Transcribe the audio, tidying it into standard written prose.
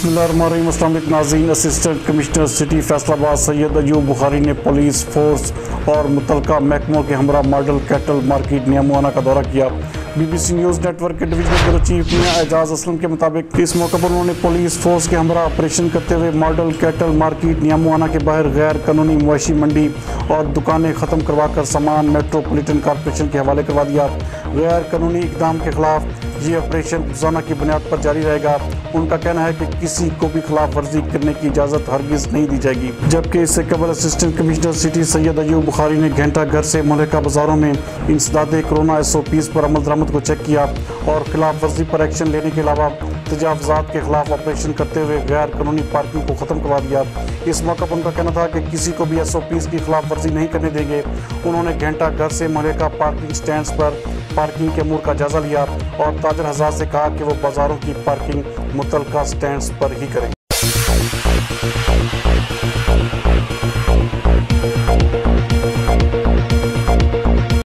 बिस्मिल्लाहिर्रहमानिर्रहीम। अस्सलाम वालेकुम नाज़रीन। Assistant commissioner city Faisalabad Syed Ayub Bukhari ने पुलिस फोर्स और मुतलका महकमों के हमरा मॉडल कैटल मार्केट नियामुआना का दौरा किया। BBC न्यूज़ नेटवर्क के डिवीजनल ब्यूरो चीफ मियां एजाज असलम के मुताबिक इस मौके पर उन्होंने पुलिस फोर्स के हमरा ऑपरेशन करते हुए मॉडल कैटल मार्केट नियामुआना के बाहर गैर कानूनी मवेशी मंडी और दुकानें ख़त्म करवाकर सामान मेट्रोपॉलिटन कॉरपोरेशन के हवाले करवा दिया। गैर कानूनी इकदाम के खिलाफ ये ऑपरेशन रोज़ाना की बुनियाद पर जारी रहेगा। उनका कहना है कि किसी को भी खिलाफ वर्जी करने की इजाज़त हरगिज़ नहीं दी जाएगी। जबकि इससे कबल assistant commissioner city Syed Ayub Bukhari ने घंटा घर से मुल्का बाज़ारों में इंसदादे कोरोना SOPs पर अमल दरामद को चेक किया और खिलाफ वर्जी पर एक्शन लेने के अलावा तजावुज़ात के खिलाफ ऑपरेशन करते हुए गैर कानूनी पार्किंग को ख़त्म करवा दिया। इस मौके पर उनका कहना था कि किसी को भी SOPs की खिलाफ वर्जी नहीं करने देंगे। उन्होंने घंटा घर से मुल्का पार्किंग स्टैंड्स पर पार्किंग के अमूर का जायजा लिया और ताजर हज़ार से कहा कि वो बाज़ारों की पार्किंग मुतलका स्टैंड्स पर ही करें।